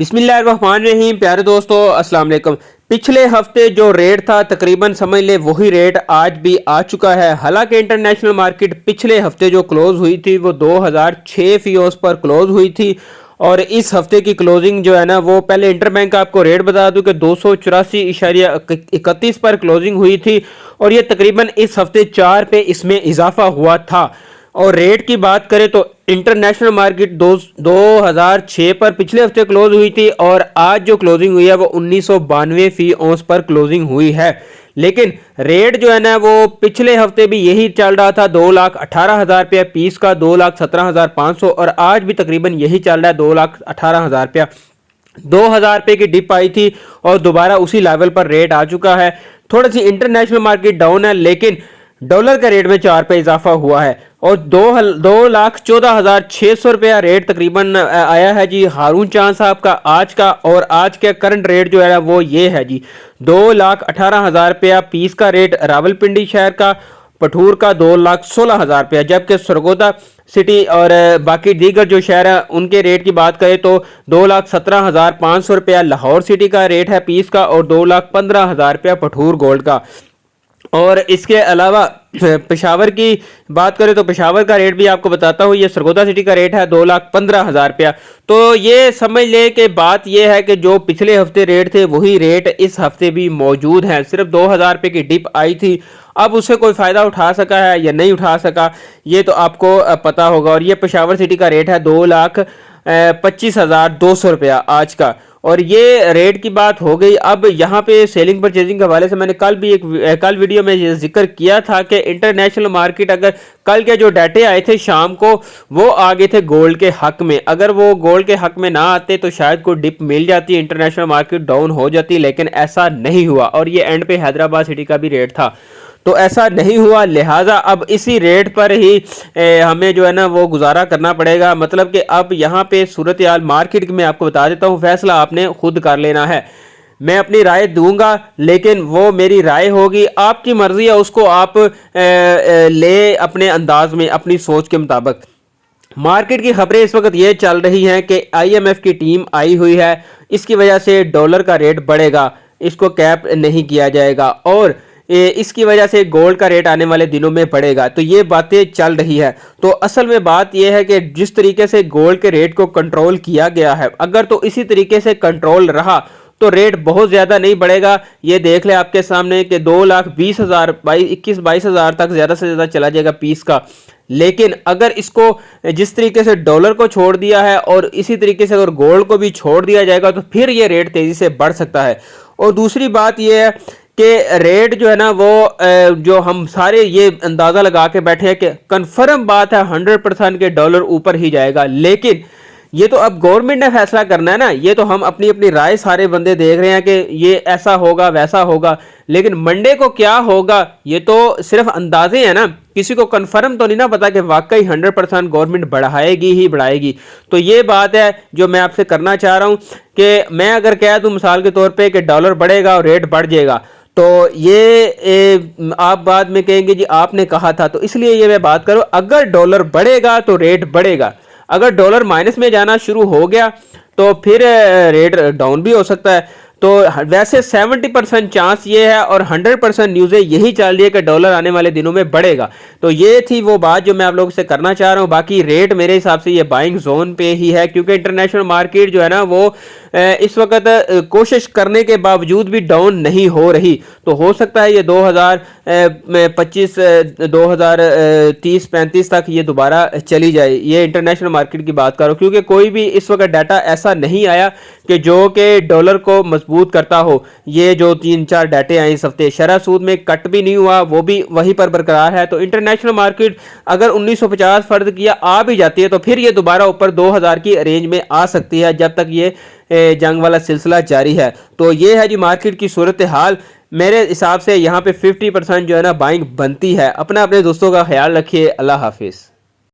बिस्मिल्लाहिर्रहमानिर्रहीम। प्यारे दोस्तों, अस्सलाम वालेकुम। पिछले हफ्ते जो रेट था तकरीबन समझ ले वही रेट आज भी आ चुका है। हालांकि इंटरनेशनल मार्केट पिछले हफ्ते जो क्लोज हुई थी वो 2006 फीस पर क्लोज हुई थी और इस हफ्ते की क्लोजिंग जो है ना वो पहले इंटरबैंक आपको रेट बता दूं कि 284.31 पर क्लोजिंग हुई थी और ये तकरीबन इस हफ्ते 4 पे इसमें इजाफा हुआ था। और रेट की बात करें तो इंटरनेशनल मार्केट 2006 पर पिछले हफ्ते क्लोज हुई थी और आज जो क्लोजिंग हुई है वो 1992 फी औंस पर क्लोजिंग हुई है। लेकिन रेट जो है ना वो पिछले हफ्ते भी यही चल रहा था, 2,18,000 रुपया पीस का, 2,17,500, और आज भी तकरीबन यही चल रहा है, 2,18,000 रुपया। 2,000 रुपये की डिप आई थी और दोबारा उसी लेवल पर रेट आ चुका है। थोड़ी सी इंटरनेशनल मार्केट डाउन है लेकिन डॉलर का रेट में 4 पे इजाफा हुआ है और 2,14,600 रुपया रेट तकरीबन आया है जी हारून चांद साहब का आज का। और आज के करंट रेट जो है वो ये है जी 2,18,000 रुपया पीस का रेट रावलपिंडी शहर का, पठूर का 2,16,000 रुपया, जबकि सरगोदा सिटी और बाकी दीगर जो शहर है उनके रेट की बात करें तो 2,17,500 रुपया लाहौर सिटी का रेट है पीस का और 2,15,000 रुपया पठूर गोल्ड का। और इसके अलावा पेशावर की बात करें तो पेशावर का रेट भी आपको बताता हूँ, ये सरगोदा सिटी का रेट है 2,15,000 रुपया। तो ये समझ ले कि बात ये है कि जो पिछले हफ्ते रेट थे वही रेट इस हफ्ते भी मौजूद हैं। सिर्फ 2,000 रुपये की डिप आई थी, अब उससे कोई फ़ायदा उठा सका है या नहीं उठा सका ये तो आपको पता होगा। और ये पेशावर सिटी का रेट है 2,25,200 रुपया आज का। और ये रेट की बात हो गई। अब यहाँ पे सेलिंग परचेजिंग के हवाले से मैंने कल वीडियो में ये जिक्र किया था कि इंटरनेशनल मार्केट अगर कल के जो डाटे आए थे शाम को वो आ गए थे गोल्ड के हक में, अगर वो गोल्ड के हक में ना आते तो शायद कोई डिप मिल जाती, इंटरनेशनल मार्केट डाउन हो जाती, लेकिन ऐसा नहीं हुआ। और ये एंड पे हैदराबाद सिटी का भी रेट था तो ऐसा नहीं हुआ, लिहाजा अब इसी रेट पर ही हमें जो है ना वो गुजारा करना पड़ेगा। मतलब कि अब यहाँ पे सूरत हाल मार्केट में आपको बता देता हूँ, फैसला आपने खुद कर लेना है। मैं अपनी राय दूंगा लेकिन वो मेरी राय होगी, आपकी मर्जी है, उसको आप ले अपने अंदाज में अपनी सोच के मुताबिक। मार्केट की खबरें इस वक्त ये चल रही हैं कि IMF की टीम आई हुई है, इसकी वजह से डॉलर का रेट बढ़ेगा, इसको कैप नहीं किया जाएगा और इसकी वजह से गोल्ड का रेट आने वाले दिनों में बढ़ेगा। तो ये बातें चल रही है। तो असल में बात यह है कि जिस तरीके से गोल्ड के रेट को कंट्रोल किया गया है, अगर तो इसी तरीके से कंट्रोल रहा तो रेट बहुत ज़्यादा नहीं बढ़ेगा। ये देख ले आपके सामने कि 2,20,000 21,000-22,000 तक ज़्यादा से ज़्यादा चला जाएगा पीस का। लेकिन अगर इसको जिस तरीके से डॉलर को छोड़ दिया है और इसी तरीके से अगर गोल्ड को भी छोड़ दिया जाएगा तो फिर ये रेट तेज़ी से बढ़ सकता है। और दूसरी बात ये है कि रेट जो है ना वो जो हम सारे ये अंदाज़ा लगा के बैठे हैं कि कंफर्म बात है 100% के डॉलर ऊपर ही जाएगा, लेकिन ये तो अब गवर्नमेंट ने फैसला करना है ना। ये तो हम अपनी अपनी राय सारे बंदे देख रहे हैं कि ये ऐसा होगा वैसा होगा, लेकिन मंडे को क्या होगा ये तो सिर्फ अंदाजे हैं ना, किसी को कंफर्म तो नहीं ना पता कि वाकई 100% गवर्नमेंट बढ़ाएगी ही बढ़ाएगी। तो ये बात है जो मैं आपसे करना चाह रहा हूँ कि मैं अगर कह दूँ मिसाल के तौर पर कि डॉलर बढ़ेगा और रेट बढ़ जाएगा तो ये आप बाद में कहेंगे जी आपने कहा था, तो इसलिए ये मैं बात करूं, अगर डॉलर बढ़ेगा तो रेट बढ़ेगा, अगर डॉलर माइनस में जाना शुरू हो गया तो फिर रेट डाउन भी हो सकता है। तो वैसे 70% चांस ये है और 100% न्यूज़ें यही चल रही है कि डॉलर आने वाले दिनों में बढ़ेगा। तो ये थी वो बात जो मैं आप लोगों से करना चाह रहा हूँ। बाकी रेट मेरे हिसाब से ये बाइंग जोन पे ही है क्योंकि इंटरनेशनल मार्केट जो है ना वो इस वक्त कोशिश करने के बावजूद भी डाउन नहीं हो रही। तो हो सकता है ये 2025 2030-35 तक ये दोबारा चली जाए। ये इंटरनेशनल मार्केट की बात करो क्योंकि कोई भी इस वक्त डाटा ऐसा नहीं आया कि जो कि डॉलर को मजबूत करता हो। ये जो 3-4 डाटे आए इस हफ्ते, शरह सूद में कट भी नहीं हुआ, वो भी वहीं पर बरकरार है। तो इंटरनेशनल मार्केट अगर 1950 फर्द किया आ भी जाती है तो फिर ये दोबारा ऊपर 2000 की रेंज में आ सकती है जब तक ये जंग वाला सिलसिला जारी है। तो ये है जी मार्केट की सूरत हाल। मेरे हिसाब से यहाँ पे 50% जो है ना बाइंग बनती है। अपने दोस्तों का ख्याल रखिए। अल्लाह हाफिज़।